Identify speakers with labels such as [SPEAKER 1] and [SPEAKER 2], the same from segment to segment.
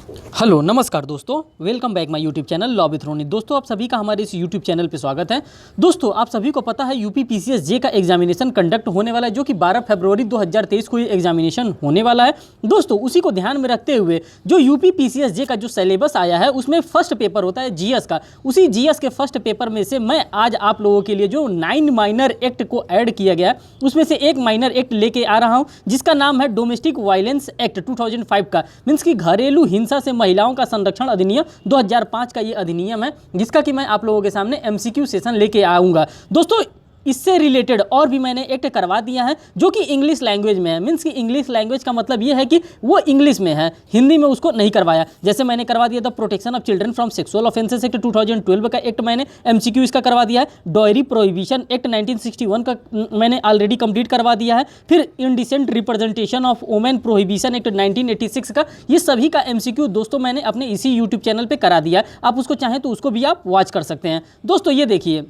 [SPEAKER 1] Hello नमस्कार दोस्तों, welcome back my YouTube channel law with Ronit. दोस्तों आप सभी का हमारे इस यूट्यूब चैनल पे स्वागत है। दोस्तों आप सभी को पता है यूपी पीसीएस जे का एग्जामिनेशन कंडक्ट होने वाला है, जो कि 12 फरवरी 2023 को ये एग्जामिनेशन होने वाला है। दोस्तों उसी को ध्यान में रखते हुए जो यूपी पीसीएस जे का जो सिलेबस आया है उसमें फर्स्ट पेपर होता है जीएस का। उसी जीएस के फर्स्ट पेपर में से मैं आज आप लोगों के लिए जो 9 माइनर एक्ट को ऐड किया गया है उसमें से एक माइनर एक्ट लेके आ रहा हूँ, जिसका नाम है डोमेस्टिक वायलेंस एक्ट 2005 का। मीन्स की घरेलू हिंसा से महिलाओं का संरक्षण अधिनियम 2005 का ये अधिनियम है, जिसका कि मैं आप लोगों के सामने एमसीक्यू सेशन लेके आऊँगा। दोस्तों इससे रिलेटेड और भी मैंने एक्ट करवा दिया है जो कि इंग्लिश लैंग्वेज में है। मीन्स कि इंग्लिश लैंग्वेज का मतलब ये है कि वो इंग्लिश में है, हिंदी में उसको नहीं करवाया। जैसे मैंने करवा दिया था protection of children from sexual offences act 2012 का एक्ट मैंने एमसीक्यू इसका करवा दिया है। डॉयरी प्रोहिबिशन एक्ट 1961 का मैंने ऑलरेडी कंप्लीट करवा दिया है। फिर indecent representation of women prohibition act 1986 का, ये सभी का एमसीक्यू दोस्तों मैंने अपने इसी यूट्यूब चैनल पर करा दिया है। आप उसको चाहें तो उसको भी आप वॉच कर सकते हैं। दोस्तों ये देखिए,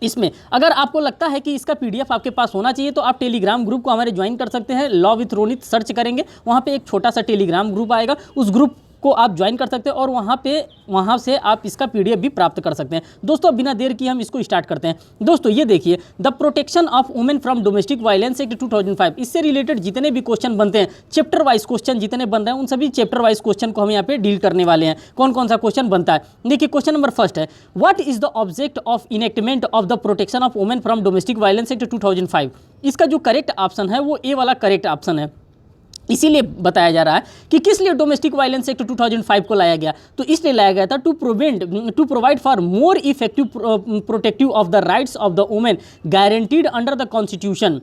[SPEAKER 1] इसमें अगर आपको लगता है कि इसका पीडीएफ आपके पास होना चाहिए तो आप टेलीग्राम ग्रुप को हमारे ज्वाइन कर सकते हैं। लॉ विथ रोनित सर्च करेंगे, वहाँ पे एक छोटा सा टेलीग्राम ग्रुप आएगा, उस ग्रुप को आप ज्वाइन कर सकते हैं और वहाँ से आप इसका पीडीएफ भी प्राप्त कर सकते हैं। दोस्तों बिना देर किए हम इसको स्टार्ट करते हैं। दोस्तों ये देखिए, the protection of women from domestic violence act 2005, इससे रिलेटेड जितने भी क्वेश्चन बनते हैं, चैप्टर वाइज क्वेश्चन जितने बन रहे हैं उन सभी चैप्टर वाइज क्वेश्चन को हम यहाँ पे डील करने वाले हैं। कौन कौन सा क्वेश्चन बनता है देखिए। क्वेश्चन नंबर फर्स्ट है, what is the object of enactment of the protection of women from domestic violence act 2005। इसका जो करेक्ट ऑप्शन है वो ए वाला करेक्ट ऑप्शन है। इसीलिए बताया जा रहा है कि किस लिए डोमेस्टिक वायलेंस एक्ट 2005 को लाया गया। तो इसलिए लाया गया था to provide for more effective protective of the rights of the women guaranteed under the constitution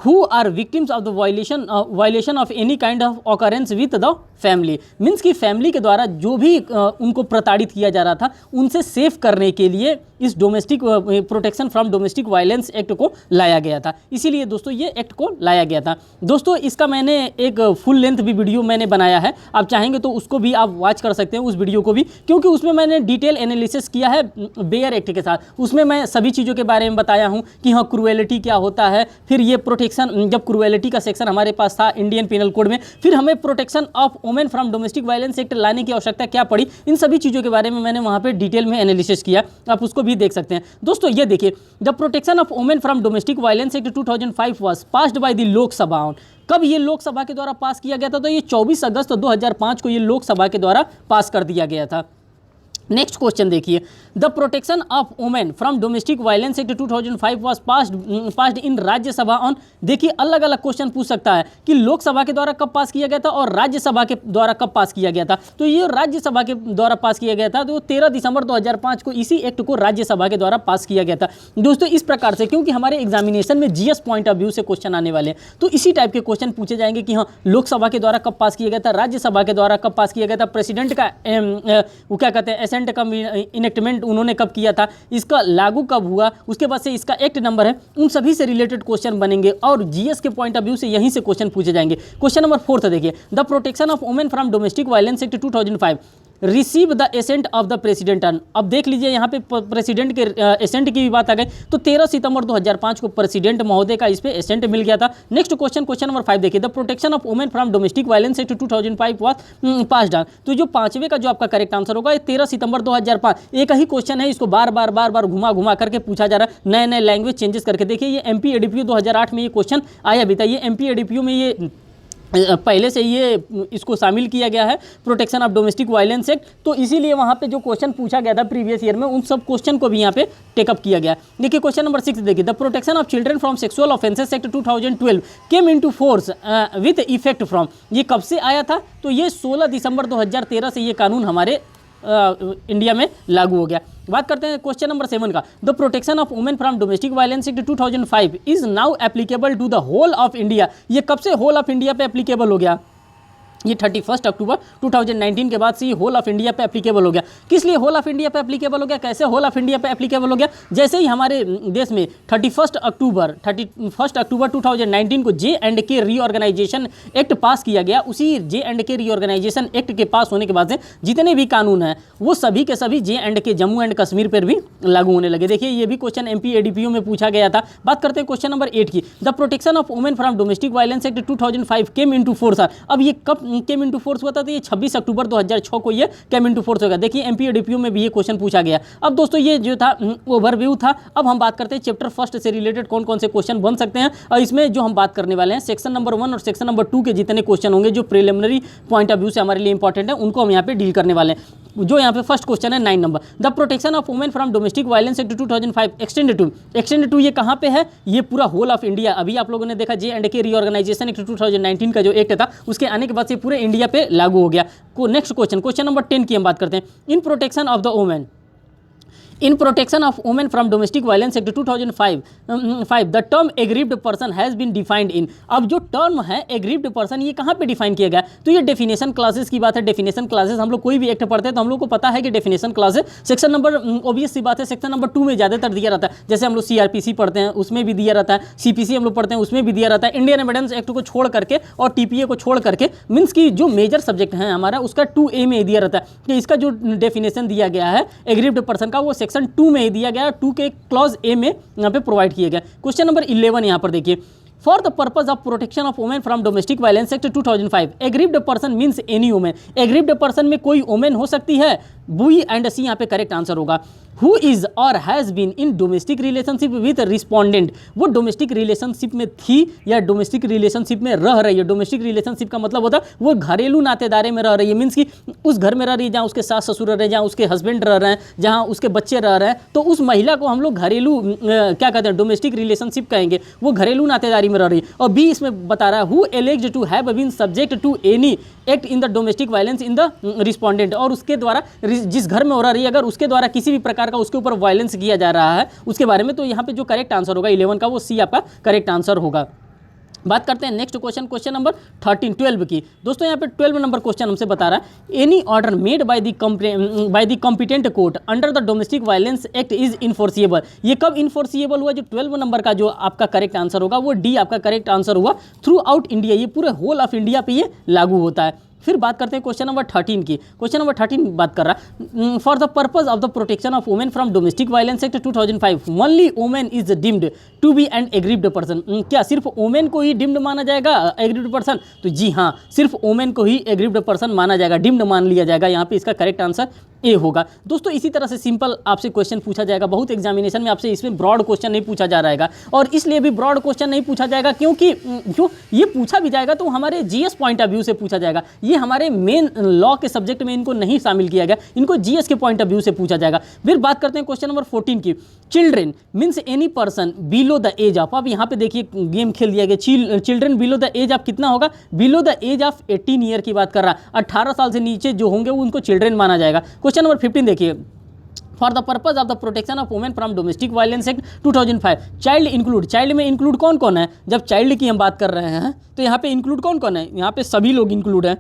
[SPEAKER 1] who are victims of the violation of any kind of occurrence with the family। Means कि family के द्वारा जो भी उनको प्रताड़ित किया जा रहा था उनसे सेफ करने के लिए इस domestic protection from domestic violence act को लाया गया था। इसीलिए दोस्तों ये एक्ट को लाया गया था। दोस्तों इसका मैंने एक फुल लेंथ भी वीडियो मैंने बनाया है, आप चाहेंगे तो उसको भी आप वॉच कर सकते हैं उस वीडियो को भी, क्योंकि उसमें मैंने डिटेल एनालिसिस किया है बेयर एक्ट के साथ। उसमें मैं सभी चीज़ों के बारे में बताया हूँ कि हाँ क्रूएलिटी क्या होता है, फिर ये प्रोटेक्शन, जब क्रूएलिटी का सेक्शन हमारे पास था इंडियन पिनल कोड में, फिर हमें protection of women from domestic violence act लाने की आवश्यकता क्या पड़ी, इन सभी चीज़ों के बारे में मैंने वहाँ पे डिटेल में एनालिसिस किया, आप उसको भी देख सकते हैं। दोस्तों ये देखिए, the protection of women from domestic violence act 2005 was passed by the Lok Sabha. कब ये लोकसभा के द्वारा पास किया गया था? तो ये 24 अगस्त 2005 को ये लोकसभा के द्वारा पास कर दिया गया था। नेक्स्ट क्वेश्चन देखिए, the protection of women from domestic violence act 2005 was passed in Rajya Sabha on. देखिए अलग अलग क्वेश्चन पूछ सकता है कि लोकसभा के द्वारा कब पास किया गया था और राज्यसभा के द्वारा कब पास किया गया था। तो ये राज्यसभा के द्वारा पास किया गया था, तो 13 दिसंबर 2005 को इसी एक्ट को राज्यसभा के द्वारा पास किया गया था। दोस्तों इस प्रकार से, क्योंकि हमारे एग्जामिनेशन में जीएस पॉइंट ऑफ व्यू से क्वेश्चन आने वाले हैं, तो इसी टाइप के क्वेश्चन पूछे जाएंगे कि हाँ लोकसभा के द्वारा कब पास किया गया था, राज्यसभा के द्वारा कब पास किया गया था, प्रेसिडेंट का वो क्या कहते हैं का इनेक्टमेंट उन्होंने कब किया था, इसका लागू कब हुआ, उसके बाद से इसका एक्ट नंबर है, उन सभी से रिलेटेड क्वेश्चन बनेंगे और जीएस के पॉइंट ऑफ व्यू से यहीं से क्वेश्चन पूछे जाएंगे। क्वेश्चन नंबर 4 देखिए, the protection of women from domestic violence act 2005 receive the ascent of the president. अब देख लीजिए यहाँ पे प्रेसिडेंट के एसेंट की भी बात आ गई, तो 13 सितंबर 2005 को प्रेसिडेंट महोदय का इस पे एसेंट मिल गया था। नेक्स्ट क्वेश्चन, क्वेश्चन नंबर 5 देखिए, the protection of women from domestic violence act 2005 was passed on. तो जो पांचवें का जो आपका करेक्ट आंसर होगा 13 सितंबर 2005। एक ही क्वेश्चन है, इसको बार बार घुमा करके पूछा जा रहा है, नए लैंग्वेज चेंजेस करके। देखिए ये एमपी एडीपीयू 2008 में ये क्वेश्चन आया भी था, ये एमपी एडीपीयू में ये पहले से ये इसको शामिल किया गया है protection of domestic violence act, तो इसीलिए वहाँ पे जो क्वेश्चन पूछा गया था प्रीवियस ईयर में उन सब क्वेश्चन को भी यहाँ पे टेकअप किया गया। देखिए क्वेश्चन नंबर 6 देखिए, the protection of children from sexual offences act 2012 came into force with effect from. ये कब से आया था? तो ये 16 दिसंबर 2013 से ये कानून हमारे इंडिया में लागू हो गया। बात करते हैं क्वेश्चन नंबर 7 का, the protection of women from domestic violence act 2005 is now applicable to the whole of India. ये कब से होल ऑफ इंडिया पे एप्लीकेबल हो गया? ये 31 अक्टूबर 2019 के बाद से ये होल ऑफ इंडिया पे एप्लीकेबल हो गया। किस लिए होल ऑफ इंडिया पे एप्लीकेबल हो गया? कैसे होल ऑफ इंडिया पे एप्लीकेबल हो गया? जैसे ही हमारे देश में 31 अक्टूबर 2019 को J&K रीऑर्गेनाइजेशन एक्ट पास किया गया, उसी J&K रीऑर्गेनाइजेशन एक्ट के पास होने के बाद से जितने भी कानून हैं वो सभी के सभी J&K जम्मू एंड कश्मीर पर भी लागू होने लगे। देखिए ये भी क्वेश्चन MP ADPU में पूछा गया था। बात करते हैं क्वेश्चन नंबर 8 की, the protection of women from domestic violence act 2005 came into force. अब ये कब केम इनटू फोर्स हुआ था, तो ये 26 अक्टूबर 2006 को ये केम इनटू फोर्स होगा। देखिए एमपी डीपीयू में भी ये क्वेश्चन पूछा गया। अब दोस्तों ये जो था ओवरव्यू था। अब हम बात करते हैं चैप्टर फर्स्ट से रिलेटेड कौन कौन से क्वेश्चन बन सकते हैं, और इसमें जो हम बात करने वाले हैं सेक्शन नंबर 1 और सेक्शन नंबर 2 के जितने क्वेश्चन होंगे जो प्रिलिमिनरी पॉइंट ऑफ व्यू से हमारे लिए इंपॉर्टेंट है, उनको हम यहाँ पे डील करने वाले हैं। जो यहाँ पे फर्स्ट क्वेश्चन है 9 number, the protection of women from domestic violence act 2005 extended to ये कहाँ पे है, ये पूरा होल ऑफ इंडिया। अभी आप लोगों ने देखा J&K रीऑर्गेनाइजेशन एक्ट 2019 का जो एक्ट था उसके आने के बाद से पूरे इंडिया पे लागू हो गया। नेक्स्ट क्वेश्चन नंबर 10 की हम बात करते हैं। In protection of the women in protection of women from domestic violence act 2005 the term aggrieved person has been defined in. अब जो टर्म है एग्रीव्ड पर्सन ये कहाँ पे डिफाइन किया गया, तो ये डेफिनेशन क्लासेस की बात है। डेफिनेशन क्लासेस हम लोग कोई भी एक्ट पढ़ते हैं तो हम लोग को पता है कि definition classes section number obvious सी बात है सेक्शन नंबर 2 में ज़्यादातर दिया रहता है। जैसे हम लोग CRPC पढ़ते हैं उसमें भी दिया रहता है, CPC हम लोग पढ़ते हैं उसमें भी दिया रहता है। इंडियन एविडेंस एक्ट को छोड़ करके और TPA को छोड़ करके मीन्स की जो मेजर सब्जेक्ट है हमारा उसका 2A में दिया रहता है कि इसका जो डेफिनेशन दिया गया है एग्रीव्ड पर्सन का वो सेक्शन 2 में दिया गया, 2 के क्लॉज A में यहाँ पे प्रोवाइड किया गया। क्वेश्चन नंबर 11 यहाँ पर देखिए, for the purpose of protection of women from domestic violence act 2005 aggrieved person means any women. Aggrieved person में कोई वुमेन हो सकती है, बी एंड सी यहाँ पे करेक्ट आंसर होगा। Who is or has been in domestic relationship with respondent, वो domestic relationship में थी या डोमेस्टिक रिलेशनशिप में रह रही है। डोमेस्टिक रिलेशनशिप का मतलब होता है वो घरेलू नातेदारे में रह रही है, मीन्स कि उस घर में रह रही है जहाँ उसके सास ससुर रह रहे हैं, जहाँ उसके हस्बैंड रह रहे हैं, जहाँ उसके बच्चे रह रहे हैं, तो उस महिला को हम लोग घरेलू क्या कहते हैं डोमेस्टिक रिलेशनशिप कहेंगे, वो घरेलू नातेदारी में रह रही है। और बी इसमें बता रहा है who alleged to have been subject to any act in the domestic violence in the respondent, और उसके द्वारा जिस घर में हो रही है अगर उसके द्वारा किसी भी प्रकार का उसके ऊपर वायलेंस किया जा रहा है उसके बारे में, तो यहाँ पे जो करेक्ट आंसर होगा 11 का वो सी आपका करेक्ट आंसर होगा। बात करते हैं नेक्स्ट क्वेश्चन नंबर 12 की। दोस्तों यहाँ पे 12 नंबर क्वेश्चन हमसे बता रहा है any order made by the competent court under the domestic violence act is enforceable. ये कब इन्फोर्सिएबल हुआ, जो 12 नंबर का जो आपका करेक्ट आंसर होगा वो डी आपका करेक्ट आंसर हुआ। थ्रू आउट इंडिया, ये पूरे होल ऑफ इंडिया पे ये लागू होता है। फिर बात करते हैं क्वेश्चन नंबर 13 की। क्वेश्चन नंबर 13 बात कर रहा है for the purpose of the protection of women from domestic violence act 2005 only women is deemed to be an aggrieved person. क्या सिर्फ वुमेन को ही डीम्ड माना जाएगा एग्रीव्ड पर्सन, तो जी हाँ सिर्फ वुमेन को ही एग्रीव्ड पर्सन माना जाएगा, डीम्ड मान लिया जाएगा। यहाँ पे इसका करेक्ट आंसर ए होगा। दोस्तों इसी तरह से सिंपल आपसे क्वेश्चन पूछा जाएगा, बहुत एग्जामिनेशन में आपसे इसमें ब्रॉड क्वेश्चन नहीं पूछा जा रहेगा, और इसलिए भी ब्रॉड क्वेश्चन नहीं पूछा जाएगा क्योंकि जो ये पूछा भी जाएगा तो हमारे जीएस पॉइंट ऑफ व्यू से पूछा जाएगा। ये हमारे मेन लॉ के सब्जेक्ट में इनको नहीं शामिल किया गया, इनको जीएस के पॉइंट ऑफ व्यू से पूछा जाएगा। फिर बात करते हैं क्वेश्चन नंबर 14 की। Children means any person below the age of, अब यहाँ पे देखिए गेम खेल दिया गया, children below the age of कितना होगा, below the age of 18 year की बात कर रहा है। 18 साल से नीचे जो होंगे उनको चिल्ड्रेन माना जाएगा। क्वेश्चन नंबर 15 देखिए, for the purpose of the protection of women from domestic violence act 2005 child include, child में इंक्लूड कौन कौन है, जब चाइल्ड की हम बात कर रहे हैं तो यहाँ पे इंक्लूड कौन कौन है, यहाँ पे सभी लोग इंक्लूड हैं,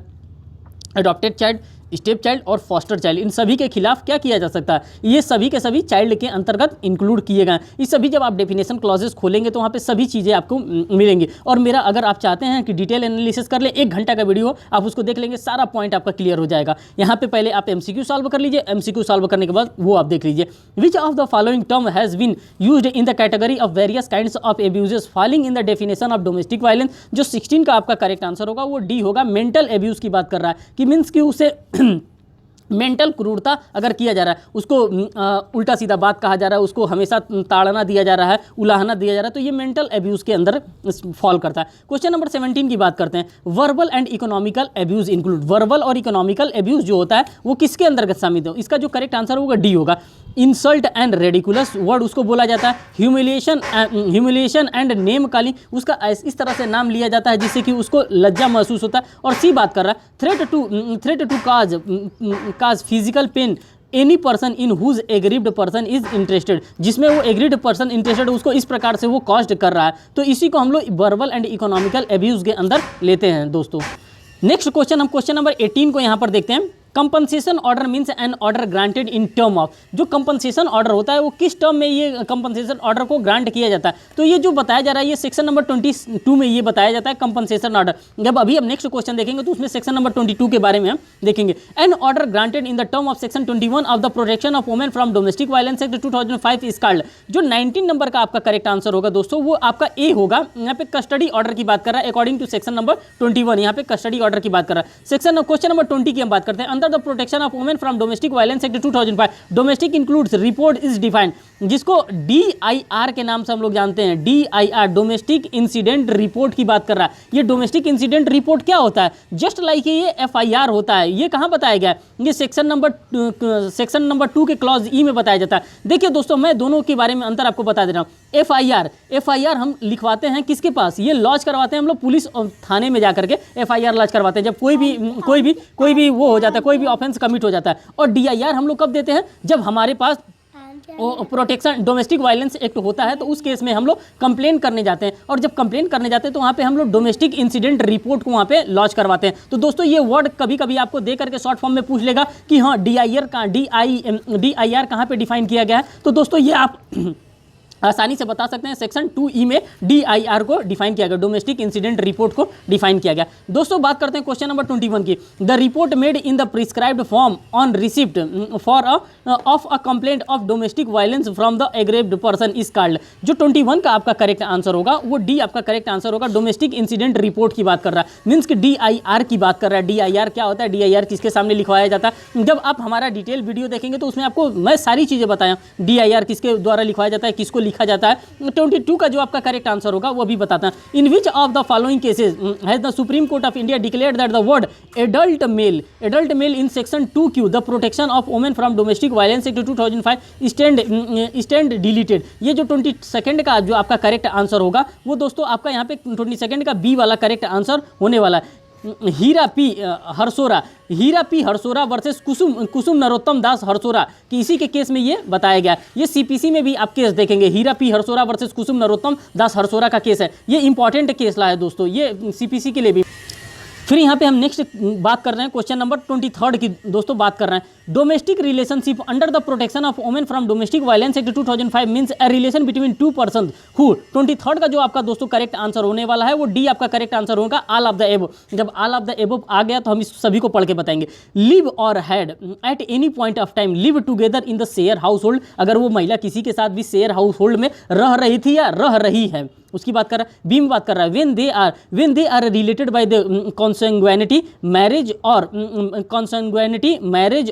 [SPEAKER 1] अडॉप्टेड चाइल्ड, स्टेप चाइल्ड और फॉस्टर चाइल्ड। इन सभी के खिलाफ क्या किया जा सकता है, ये सभी के सभी चाइल्ड के अंतर्गत इंक्लूड किए गए। इस सभी जब आप डेफिनेशन क्लॉजेस खोलेंगे तो वहाँ पे सभी चीज़ें आपको मिलेंगी। और मेरा अगर आप चाहते हैं कि डिटेल एनालिसिस कर ले, 1 घंटा का वीडियो आप उसको देख लेंगे, सारा पॉइंट आपका क्लियर हो जाएगा। यहाँ पे पहले आप MCQ सॉल्व कर लीजिए, MCQ सॉल्व करने के बाद वो आप देख लीजिए। Which of the following term has been used in the category of various kinds of abuses falling in the definition of domestic violence. जो 16 का आपका करेक्ट आंसर होगा वो डी होगा। मेंटल एब्यूज़ की बात कर रहा है कि मीन्स कि उसे मेंटल क्रूरता अगर किया जा रहा है, उसको उल्टा सीधा बात कहा जा रहा है, उसको हमेशा ताड़ना दिया जा रहा है, उलाहना दिया जा रहा है, तो ये मेंटल एब्यूज़ के अंदर फॉल करता है। क्वेश्चन नंबर 17 की बात करते हैं। Verbal and economical abuse include, verbal और इकोनॉमिकल एब्यूज़ जो होता है वो किसके अंतर्गत शामिल है, इसका जो करेक्ट आंसर होगा डी होगा। इंसल्ट एंड रेडिकुलस वर्ड उसको बोला जाता है। ह्यूमिलिएशन एंड नेम कॉलिंग, उसका इस तरह से नाम लिया जाता है जिससे कि उसको लज्जा महसूस होता है। और सी बात कर रहा है threat to cause physical pain any person in whose aggrieved person is interested, जिसमें वो एग्रीड पर्सन इंटरेस्टेड उसको इस प्रकार से वो कॉस्ट कर रहा है, तो इसी को हम लोग वर्बल एंड इकोनॉमिकल एब्यूज़ के अंदर लेते हैं दोस्तों। नेक्स्ट क्वेश्चन, हम क्वेश्चन नंबर 18 को यहाँ पर देखते हैं। Compensation order means an order granted in term of, जो कंपनसेशन ऑर्डर होता है वो किस टर्म में ये कंपनसेशन ऑर्डर को ग्रांट किया जाता है, तो ये जो बताया जा रहा है ये सेक्शन नंबर 22 में ये बताया जाता है कंपनसेशन ऑर्डर। जब अभी हम नेक्स्ट क्वेश्चन देखेंगे तो उसमें सेक्शन नंबर 22 के बारे में हम देखेंगे। An order granted in the term of section 21 of the protection of women from domestic violence act 2005 is called, जो 19 नंबर का आपका करेक्ट आंसर होगा दोस्तों वो आपका ए होगा। यहाँ पे कस्टडी ऑर्डर की बात कर रहा है अकॉर्डिंग टू सेक्शन नंबर 21, यहाँ पे कस्टडी ऑर्डर की बात कर रहा है। सेक्शन क्वेश्चन नंबर 20 की हम बात करते हैं। Under the protection of women from domestic violence act 2005 domestic includes report is defined, जिसको DIR के नाम से हम लोग जानते हैं। DIR डोमेस्टिक इंसिडेंट रिपोर्ट की बात कर रहा है। ये डोमेस्टिक इंसिडेंट रिपोर्ट क्या होता है, जस्ट लाइक ये FIR होता है। ये कहाँ बताया गया है, ये सेक्शन नंबर 2 के क्लॉज ई में बताया जाता है। देखिए दोस्तों मैं दोनों के बारे में अंतर आपको बता दे रहा हूँ। FIR हम लिखवाते हैं किसके पास, ये लॉन्च करवाते हैं हम लोग पुलिस और थाने में जाकर के FIR लॉन्च करवाते हैं जब कोई भी वो हो जाता है, कोई भी ऑफेंस कमिट हो जाता है। और DIR हम लोग कब देते हैं, जब हमारे पास प्रोटेक्शन डोमेस्टिक वायलेंस एक्ट होता है तो उस केस में हम लोग कंप्लेन करने जाते हैं, और जब कंप्लेन करने जाते हैं तो वहाँ पे हम लोग डोमेस्टिक इंसिडेंट रिपोर्ट को वहाँ पे लॉन्च करवाते हैं। तो दोस्तों ये वर्ड कभी कभी आपको दे करके शॉर्ट फॉर्म में पूछ लेगा कि हाँ DIR कहाँ पे डिफाइन किया गया है, तो दोस्तों ये आप आसानी से बता सकते हैं। सेक्शन 2E में DIR को डिफाइन किया गया, डोमेस्टिक इंसिडेंट रिपोर्ट को डिफाइन किया गया। दोस्तों बात करते हैं क्वेश्चन नंबर 21 की। The report made in the prescribed form on receipt of a complaint of domestic violence from the aggrieved person is called, जो 21 का आपका करेक्ट आंसर होगा वो डी आपका करेक्ट आंसर होगा। डोमेस्टिक इंसिडेंट रिपोर्ट की बात कर रहा है, मीन्स कि DIR की बात कर रहा है। DIR क्या होता है, DIR किसके सामने लिखवाया जाता है। जब आप हमारा डिटेल वीडियो देखेंगे तो उसमें आपको मैं सारी चीज़ें बताया, DIR किसके द्वारा लिखवाया जाता है, किसको लिखा जाता है। 22 का जो आपका करेक्ट आंसर होगा वो भी बताता है। In which of the following cases has the Supreme Court of India declared that the word adult male in section 2Q the protection of women from domestic violence act 2005 stand deleted. ये जो 22 का जो आपका correct answer होगा वो दोस्तों आपका यहाँ पे 22 का बी वाला करेक्ट आंसर होने वाला है। हीरा पी हरसोरा वर्सेस कुसुम नरोत्तम दास हरसोरा कि इसी के केस में ये बताया गया। ये CPC में भी आप केस देखेंगे, हीरा पी हरसोरा वर्सेस कुसुम नरोत्तम दास हरसोरा का केस है। ये इंपॉर्टेंट केस ला है दोस्तों, ये CPC के लिए भी। फिर यहाँ पे हम नेक्स्ट बात कर रहे हैं क्वेश्चन नंबर 23 की दोस्तों बात कर रहे हैं। Domestic relationship under the protection of women from domestic violence act 2005 means a relation between two person who. 23 का जो आपका दोस्तों करेक्ट आंसर होने वाला है वो डी आपका करेक्ट आंसर होगा, ऑल ऑफ द एबव। जब ऑल ऑफ द एबव आ गया तो हम इस सभी को पढ़ के बताएंगे। लिव और had at any point of time live together in the share house hold, अगर वो महिला किसी के साथ भी शेयर हाउस होल्ड में रह रही थी या रह रही है उसकी बात कर रहा है। बी में बात कर रहा है when they are related by the consanguinity marriage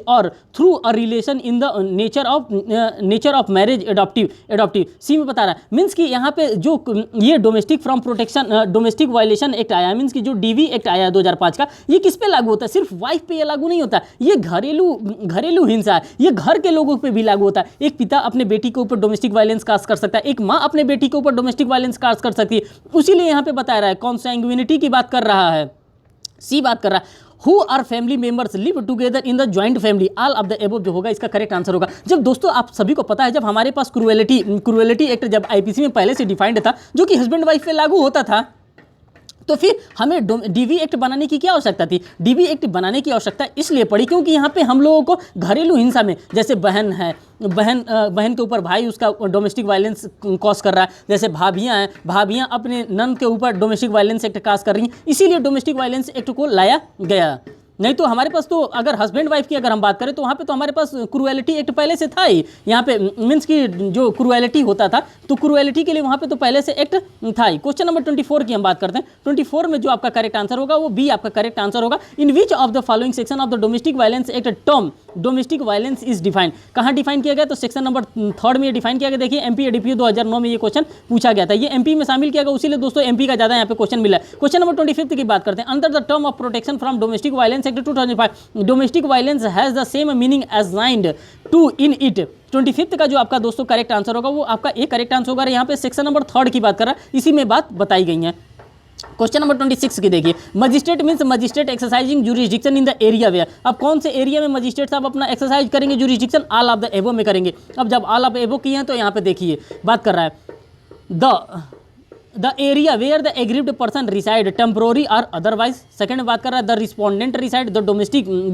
[SPEAKER 1] or through a relation in the nature of marriage adoptive. C में बता रहा है मीन्स कि यहाँ पे जो ये domestic from protection domestic violation act आया, मीन्स कि जो DV एक्ट आया 2005 का, ये किस पे लागू होता है, सिर्फ वाइफ पे ये लागू नहीं होता, ये घरेलू हिंसा है, ये घर के लोगों पे भी लागू होता है। एक पिता अपने बेटी के ऊपर डोमेस्टिक वायलेंस कास्ट कर सकता है, एक माँ अपने बेटी के ऊपर डोमेस्टिक वायलेंस कास्ट कर सकती है, उसीलिए यहाँ पे बता रहा है कॉन्सैंग्विनिटी की बात कर रहा है। सी बात कर रहा है who are family members live together in the joint family, all of the above जो होगा इसका करेक्ट आंसर होगा। जब दोस्तों आप सभी को पता है जब हमारे पास क्रूएलिटी एक्ट जब IPC में पहले से डिफाइंड था जो कि हस्बैंड वाइफ पे लागू होता था, तो फिर हमें DV एक्ट बनाने की क्या आवश्यकता थी। DV एक्ट बनाने की आवश्यकता इसलिए पड़ी क्योंकि यहाँ पे हम लोगों को घरेलू हिंसा में, जैसे बहन है, बहन के ऊपर भाई उसका डोमेस्टिक वायलेंस कॉज कर रहा है, जैसे भाभियाँ हैं, भाभियाँ अपने नंद के ऊपर डोमेस्टिक वायलेंस एक्ट काज कर रही हैं, इसीलिए डोमेस्टिक वायलेंस एक्ट को लाया गया। नहीं तो हमारे पास तो अगर हस्बैंड वाइफ की अगर हम बात करें तो वहाँ पे तो हमारे पास क्रूएलिटी एक्ट पहले से था ही। यहाँ पे मीन्स कि जो क्रूएलिटी होता था तो क्रूएलिटी के लिए वहाँ पे तो पहले से एक्ट था ही। क्वेश्चन नंबर 24 की हम बात करते हैं। 24 में जो आपका करेक्ट आंसर होगा वो बी आपका करेक्ट आंसर होगा। In which of the following section of the domestic violence act term domestic violence is defined, कहाँ डिफाइन किया गया, तो सेक्शन नंबर 3 में डिफाइन किया गया। देखिए MP ADPO 2009 में ये क्वेश्चन पूछा गया था, ये MP में शामिल किया गया, उसीलिए दोस्तों MP का ज़्यादा यहाँ पे क्वेश्चन मिला है। क्वेश्चन नंबर 25 की बात करते हैं। Under the term of protection from domestic violence act 2005 domestic violence has the same meaning assigned to in it. 25 का जो आपका दोस्तों करेक्ट आंसर होगा वो आपका एक करेक्ट आंसर होगा। यहाँ पे सेक्शन नंबर 3 की बात कर रहा है, इसी में बात बताई गई है। क्वेश्चन नंबर 26 की देखिए। Magistrate means magistrate exercising jurisdiction in the area where. अब कौन से एरिया में मजिस्ट्रेट साहब अपना एक्सरसाइज करेंगे jurisdiction, all of the above में करेंगे। अब जब ऑल ऑफ एबव किए हैं तो यहाँ पे देखिए बात कर रहा है the area where the aggrieved person reside temporary or otherwise. Second में बात कर रहा है the respondent reside the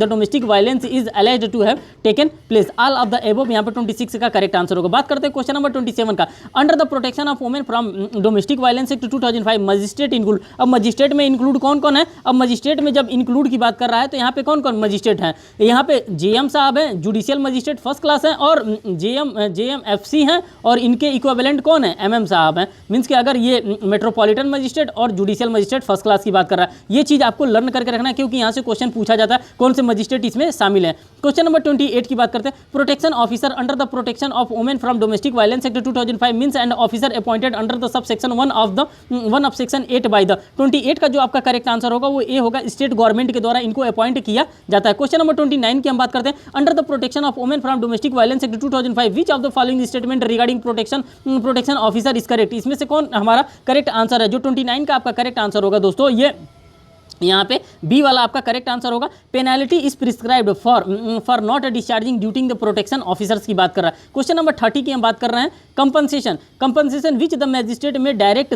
[SPEAKER 1] domestic violence is alleged to have taken place. All of the above यहाँ पे 26 का करेक्ट आंसर होगा। बात करते हैं क्वेश्चन नंबर 27 का। Under the protection of women from domestic violence act 2005 magistrate include. अब magistrate में इंक्लूड कौन कौन है? अब मजिस्ट्रेट में जब इंक्लूड की बात कर रहा है तो यहाँ पे कौन कौन मजिस्ट्रेट हैं? यहाँ पे जेएम साहब हैं, जुडिशियल मजिस्ट्रेट फर्स्ट क्लास हैं, और जेएम एफसी हैं, और इनके इक्विवेलेंट कौन है? एमएम साहब हैं। मीन्स कि अगर ये मेट्रोपॉलिटन मजिस्ट्रेट और जुडिशियल मजिस्ट्रेट फर्स्ट क्लास की बात कर रहा है, ये चीज़ आपको लर्न करके रखना है, क्योंकि यहाँ से क्वेश्चन पूछा जाता है कौन से मजिस्ट्रेट इसमें शामिल है। क्वेश्चन नंबर 28 की बात करते हैं। Protection officer under the protection of women from domestic violence act 2005 means and officer appointed under the sub section 1 of section 8 by the. 28 का जो आपका करेक्ट आंसर होगा वो ए होगा, स्टेट गवर्नमेंट के द्वारा इनको अपॉइंट किया जाता है। क्वेश्चन नंबर 29 की हम बात करते हैं। Under the protection of women from domestic violence act 2005 which of the following statement regarding protection officer is correct. इसमें से कौन हमारा करेक्ट आंसर है? जो 29 का आपका करेक्ट आंसर होगा दोस्तों, ये यहाँ पे बी वाला आपका करेक्ट आंसर होगा। Penalty is prescribed for not discharging ड्यूटिंग द प्रोटेक्शन ऑफिसर्स की बात कर रहा है। क्वेश्चन नंबर 30 की हम बात कर रहे हैं। Compensation which the magistrate may direct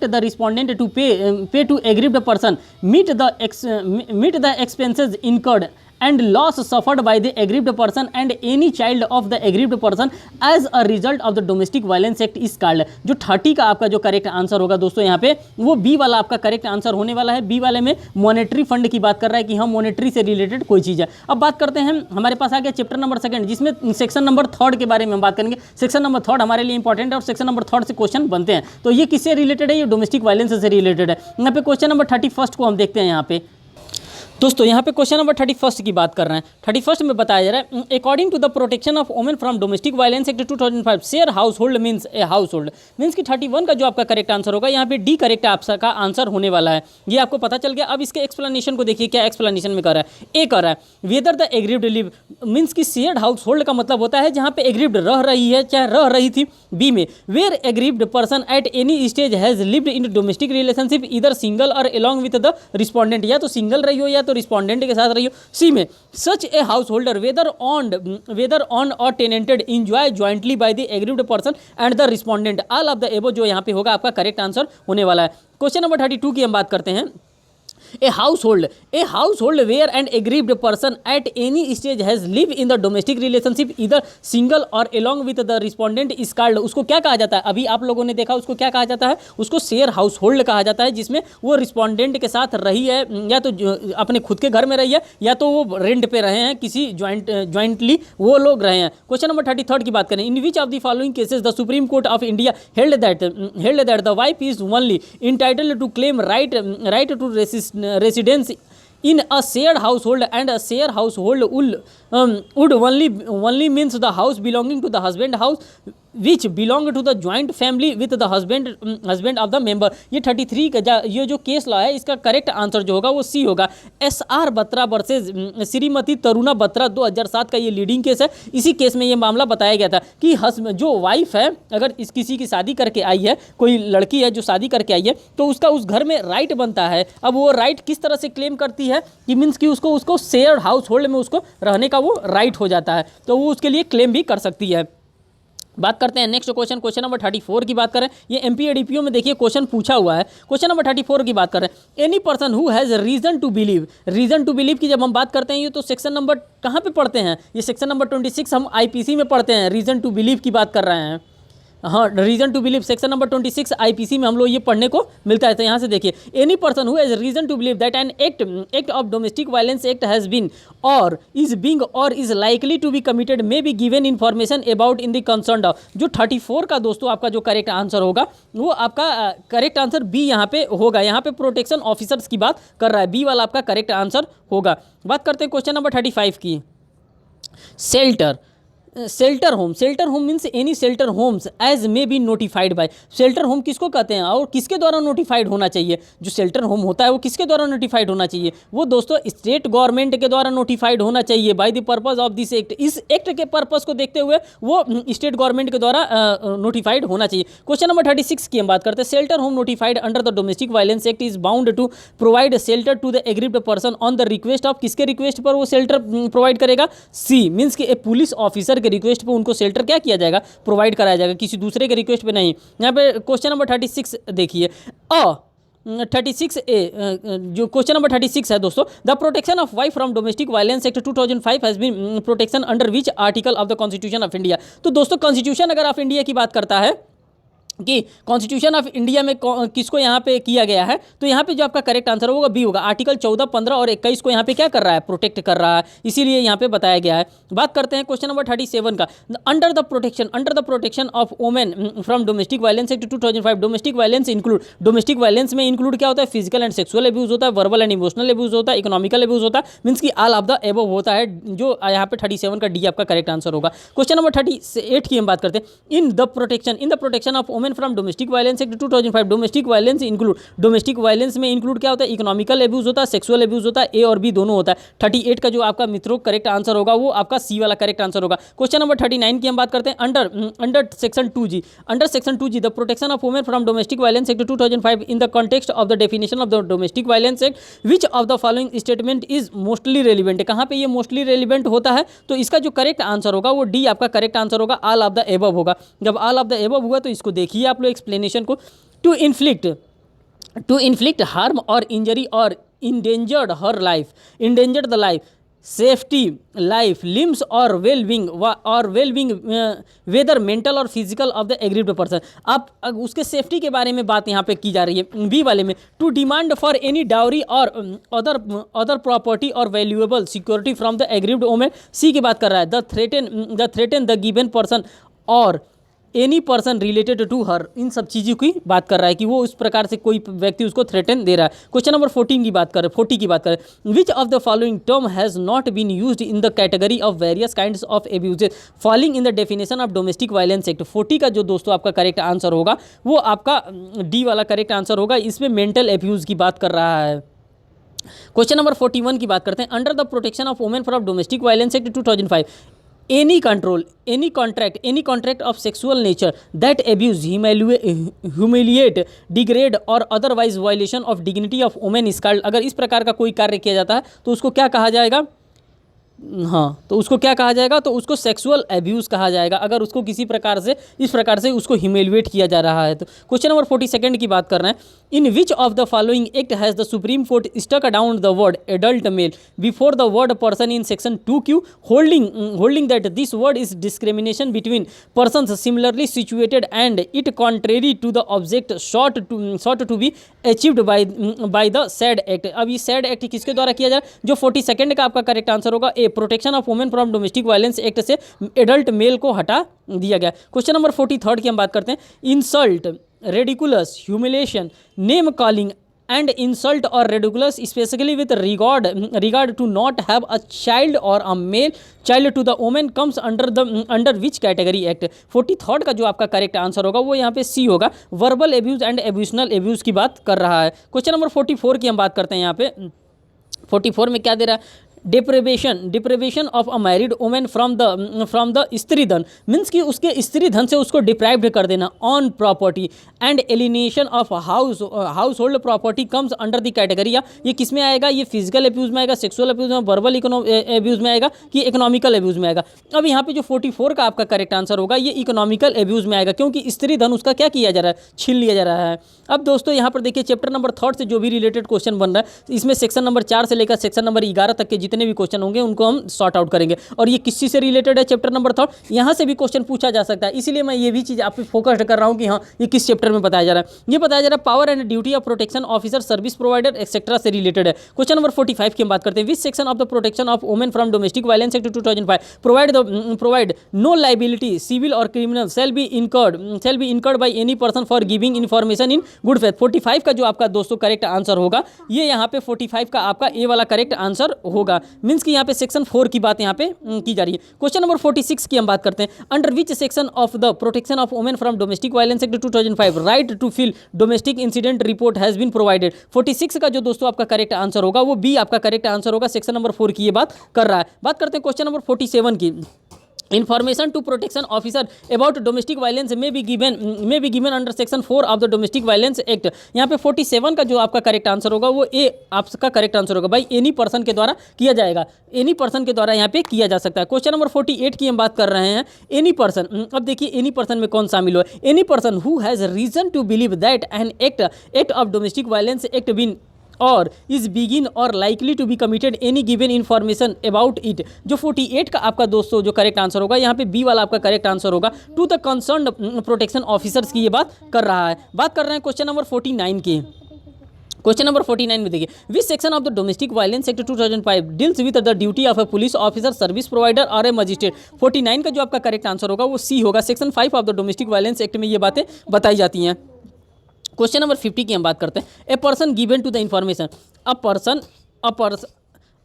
[SPEAKER 1] the respondent to pay to aggrieved person meet the expenses incurred and loss suffered by the aggrieved person and any child of the aggrieved person as a result of the domestic violence act is called। जो 30 का आपका जो correct answer होगा दोस्तों यहाँ पे वो B वाला आपका करेक्ट आंसर होने वाला है। बी वाले में मॉनेटरी फंड की बात कर रहा है कि हम मॉनेटरी से रिलेटेड कोई चीज़ है। अब बात करते हैं, हमारे पास आ गया चैप्टर नंबर 2 जिसमें सेक्शन नंबर 3 के बारे में हम बात करेंगे। सेक्शन नंबर 3 हमारे लिए इंपॉर्टेंट है और सेक्शन नंबर 3 से क्वेश्चन बनते हैं। तो ये किससे रिलेटेड है? ये डोमेस्टिक वायलेंस से रिलेटेड है। यहाँ पे क्वेश्चन नंबर 31 को हम देखते हैं। यहाँ पे दोस्तों यहाँ पे क्वेश्चन नंबर 31 की बात कर रहे हैं। 31 में बताया जा रहा है according to the protection of women from domestic violence act 2005 share household means a household. Means कि 31 का जो आपका करेक्ट आंसर होगा यहाँ पे डी करेक्ट आपका आंसर होने वाला है। ये आपको पता चल गया। अब इसके एक्सप्लेनेशन को देखिए, क्या एक्सप्लेनेशन में कर रहा है। ए कर रहा है whether the aggrieved live means कि शेयर्ड हाउस होल्ड का मतलब होता है जहाँ पे एग्रीव्ड रह रही है, चाहे रह रही थी। बी में where aggrieved person at any stage has lived in domestic relationship either single or along with the respondent, या तो सिंगल रही हो या तो रिस्पोंडेंट के साथ रही हो। सी में such a house holder whether owned or tenanted enjoy jointly by the aggrieved person and the respondent. All of the above जो यहाँ पे होगा आपका करेक्ट आंसर होने वाला है। क्वेश्चन नंबर 32 की हम बात करते हैं। A household where an aggrieved person at any stage has lived in the domestic relationship either single or along with the respondent is called। उसको क्या कहा जाता है? अभी आप लोगों ने देखा उसको क्या कहा जाता है? उसको शेयर हाउस होल्ड कहा जाता है, जिसमें वो रिस्पोंडेंट के साथ रही है, या तो अपने खुद के घर में रही है, या तो वो रेंट पे रहे हैं, किसी ज्वाइंटली वो लोग रहे हैं। क्वेश्चन नंबर 33 की बात करें। In which of the following cases the Supreme Court of India held that the wife is only entitled to claim right to residence in a shared household and a shared household would only means the house belonging to the husband house which belong to the joint family with the husband of the member। ये 33 का ये जो case law है इसका correct answer जो होगा वो सी होगा। SR बत्रा वर्सेज श्रीमती तरुणा बत्रा 2007 का ये लीडिंग केस है। इसी केस में ये मामला बताया गया था कि जो वाइफ है अगर इस किसी की शादी करके आई है, कोई लड़की है जो शादी करके आई है, तो उसका उस घर में राइट बनता है। अब वो राइट किस तरह से क्लेम करती है कि मीन्स कि उसको शेयर हाउस होल्ड में उसको रहने का वो राइट हो जाता है, तो वो उसके लिए क्लेम भी कर सकती है। बात करते हैं नेक्स्ट क्वेश्चन नंबर 34 की बात करें। ये एमपीएडीपीओ में देखिए क्वेश्चन पूछा हुआ है। क्वेश्चन नंबर 34 की बात कर रहे हैं। Any person who has reason to believe की जब हम बात करते हैं, ये तो सेक्शन नंबर कहाँ पे पढ़ते हैं? ये सेक्शन नंबर 26 हम आईपीसी में पढ़ते हैं। रीजन टू बिलीव की बात कर रहे हैं। हाँ, reason to believe section number 26 IPC में हम लोग ये पढ़ने को मिलता है। तो यहाँ से देखिए, any person who has reason to believe that an act of domestic violence act has been or is being or is likely to be committed may be given information about in the concern of. जो 34 का दोस्तों आपका जो correct answer होगा वो आपका correct answer B यहाँ पे होगा। यहाँ पे प्रोटेक्शन ऑफिसर्स की बात कर रहा है, बी वाला आपका करेक्ट आंसर होगा। बात करते हैं क्वेश्चन नंबर 35 की। Shelter home means any shelter homes as may be notified by. Shelter home किसको कहते हैं और किसके द्वारा नोटिफाइड होना चाहिए? जो शेल्टर होम होता है वो किसके द्वारा नोटिफाइड होना चाहिए? वो दोस्तों स्टेट गवर्नमेंट के द्वारा नोटिफाइड होना चाहिए by the purpose of this act. इस एक्ट के पर्पस को देखते हुए वो स्टेट गवर्नमेंट के द्वारा नोटिफाइड होना चाहिए। क्वेश्चन नंबर 36 की हम बात करते हैं। Shelter home notified under the domestic violence act is bound to provide shelter to the aggrieved person on the request of. किसके रिक्वेस्ट पर वो शेल्टर प्रोवाइड करेगा? सी मीन्स कि ए पुलिस ऑफिसर के रिक्वेस्ट पे उनको शेल्टर क्या किया जाएगा, प्रोवाइड कराया जाएगा, किसी दूसरे के रिक्वेस्ट पे नहीं। यहाँ पे क्वेश्चन नंबर 36 देखिए, 36A जो क्वेश्चन नंबर 36 है दोस्तों, the protection of wife from domestic violence act 2005 has been protection under which article of the constitution of India. तो दोस्तों कॉन्स्टिट्यूशन अगर ऑफ इंडिया की बात करता है कि कॉन्स्टिट्यूशन ऑफ इंडिया में किसको यहाँ पे किया गया है, तो यहाँ पे जो आपका करेक्ट आंसर होगा बी होगा। आर्टिकल 14, 15 और 21 को यहाँ पे क्या कर रहा है, प्रोटेक्ट कर रहा है, इसीलिए यहाँ पे बताया गया है। बात करते हैं क्वेश्चन नंबर 37 का, under the protection of women from domestic violence act 2005। Domestic violence include, domestic violence में इंक्लूड क्या होता है, फिजिकल एंड सेक्सुअल अब्यूज होता है, वर्बल एंड इमोशनल अब्यूज होता है, इकोनॉमिकल अब्यूज होता है, मीन्स की ऑल ऑफ द एबव होता है, जो यहाँ पे 37 का डी आपका करेक्ट आंसर होगा। क्वेश्चन नंबर 38 की हम बात करते हैं, in the protection of women from domestic violence act 2005। Domestic violence include, domestic violence में इंक्लूड क्या होता है, इकोनॉमिकल अब्यूज होता है, सेक्सुअल अब्यूज होता है, ए और बी दोनों होता है। 38 का जो आपका मित्रों करेक्ट आंसर होगा वो आपका सी वाला करेक्ट आंसर होगा। क्वेश्चन नंबर 39 की हम बात करते हैं, under section 2G the protection of women from domestic violence act 2005 in the context of the definition of the domestic violence act which of the following statement is mostly relevant. कहाँ पे ये mostly relevant होता है, तो इसका जो correct answer होगा वो डी आपका करेक्ट आंसर होगा, ऑल ऑफ द एबव होगा। जब ऑल ऑफ द एबव हुआ तो इसको देखिए आप लोग एक्सप्लेनेशन को, टू इन्फ्लिक्ट हार्म और इंजरी और endangered her life, endangered the life, safety, life, limbs और वेलबिंग वेदर मेंटल और physical of the aggrieved person. आप उसके सेफ्टी के बारे में बात यहाँ पे की जा रही है। बी वाले में, to demand for any dowry or other property or valuable security from the aggrieved women. C की बात कर रहा है, the threaten the given person or any person related to her, इन सब चीज़ों की बात कर रहा है कि वो उस प्रकार से कोई व्यक्ति उसको थ्रेटन दे रहा है। क्वेश्चन नंबर 40 की बात करें, which of the following term has not been used in the category of various kinds of abuses falling in the definition of domestic violence act. 40 का जो दोस्तों आपका करेक्ट आंसर होगा वो आपका डी वाला करेक्ट आंसर होगा, इसमें मेंटल एब्यूज़ की बात कर रहा है। क्वेश्चन नंबर 41 की बात करते हैं, under the protection of women from domestic violence act 2005 any contract of sexual nature that abuse, humiliate, degrade or otherwise violation of dignity of women is called। अगर इस प्रकार का कोई कार्य किया जाता है तो उसको क्या कहा जाएगा, हाँ तो उसको क्या कहा जाएगा, तो उसको सेक्सुअल एब्यूज़ कहा जाएगा, अगर उसको किसी प्रकार से इस प्रकार से उसको ह्यूमिलिएट किया जा रहा है तो। क्वेश्चन नंबर 42 की बात कर रहे हैं, in which of the following act has the Supreme Court stuck down the word adult male before the word person in section 2Q holding that this word is discrimination between persons similarly situated and it contrary to the object sought to be achieved by the said act. अब ये sad act किसके द्वारा किया जाए, जो 42 का आपका correct answer होगा A, protection of women from domestic violence act से एडल्ट मेल को हटा दिया गया। क्वेश्चन नंबर 43 की हम बात करते हैं, insult, ridiculous, humiliation, name calling and insult or ridiculous specifically with regard to not have a child or a male child to the women comes under which category act. 43 का जो आपका correct answer होगा वो यहाँ पे सी होगा, verbal abuse and एब्यूशनल abuse की बात कर रहा है। क्वेश्चन नंबर 44 की हम बात करते हैं, यहाँ पे 44 में क्या दे रहा है, deprivation of a married women from the स्त्री धन, मीन्स कि उसके स्त्री धन से उसको डिप्राइव्ड कर देना, on property and alienation of house hold property comes under the category. ये किस में आएगा, ये फिजिकल अब्यूज में आएगा, सेक्सुअल अब्यूज में, वर्बल अब्यूज में आएगा कि इकोनॉमिकल अब्यूज में आएगा। अब यहाँ पे जो 44 का आपका करेक्ट आंसर होगा ये इकोनॉमिकल अब्यूज में आएगा, क्योंकि स्त्री धन उसका क्या किया जा रहा है, छीन लिया जा रहा है। अब दोस्तों यहाँ पर देखिए चैप्टर नंबर 3 से जो भी रिलेटेड क्वेश्चन बन रहा है, इसमें सेक्शन नंबर 4 से लेकर सेक्शन नंबर 11 तक के जितने भी क्वेश्चन होंगे उनको हम सॉर्ट आउट करेंगे। और ये किस चीज से रिलेटेड है, चैप्टर नंबर 3, यहाँ से भी क्वेश्चन पूछा जा सकता है, इसीलिए मैं ये भी चीज़ आप पे फोकस्ड कर रहा हूँ कि हाँ ये किस चैप्टर में बताया जा रहा है। ये बताया जा रहा है power and duty of protection officer, service provider etcetera से रिलेटेड है। क्वेश्चन नंबर 45 की हम बात करते हैं, which section of the protection of women from domestic violence act 2005 provide no liability civil or criminal shall be incurred by any person for giving information in good faith. 45 का जो आपका दोस्तों correct answer होगा ये यहाँ पे 45 का आपका ए वाला करेक्ट आंसर होगा, मीन्स कि यहाँ पे सेक्शन 4 की बात यहाँ पे की जा रही है। क्वेश्चन नंबर 46 की हम बात करते हैं, under which section of the protection of women from domestic violence act 2005 right to fill domestic incident report has been provided. 46 का जो दोस्तों आपका करेक्ट आंसर होगा वो बी आपका करेक्ट आंसर होगा, सेक्शन नंबर 4 की ये बात कर रहा है। बात करते हैं क्वेश्चन नंबर 47 की, information to protection officer about domestic violence may be given under section 4 of the domestic violence act. यहाँ पे 47 का जो आपका करेक्ट आंसर होगा वो ए आपका करेक्ट आंसर होगा भाई, एनी पर्सन के द्वारा किया जाएगा, एनी पर्सन के द्वारा यहाँ पे किया जा सकता है। क्वेश्चन नंबर 48 की हम बात कर रहे हैं। एनी पर्सन, अब देखिए एनी पर्सन में कौन शामिल हो, any person who has reason to believe that an act of domestic violence act been or is बिगिन or likely to be committed any given information about it. जो 48 का आपका दोस्तों जो करेक्ट आंसर होगा, यहाँ पे बी वाला आपका करेक्ट आंसर होगा, to the concern protection officers की ये बात कर रहा है। बात कर रहे हैं क्वेश्चन नंबर 49 की। क्वेश्चन नंबर 49 में देखिए, विच section of the domestic violence act 2005 deals with the duty of a police officer, service provider और ए मजिस्ट्रेट। 49 का जो आपका करेक्ट आंसर होगा वो सी होगा। Section 5 of the domestic violence act में ये बातें बताई जाती हैं। क्वेश्चन नंबर 50 की हम बात करते हैं। A person given to the information,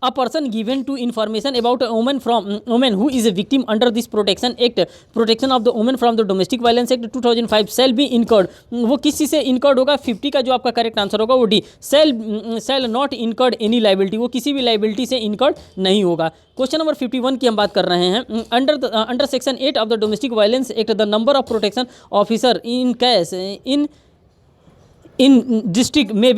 [SPEAKER 1] a person given to information about a woman who is a victim under this protection of the women from the domestic violence act 2005 shall be incurred। वो किस चीज़ से incurred होगा? 50 का जो आपका correct answer होगा वो D, shall not incurred any liability, वो किसी भी liability से incurred नहीं होगा। क्वेश्चन नंबर 51 की हम बात कर रहे हैं। Under section 8 of the domestic violence act the number of protection officer in case in district में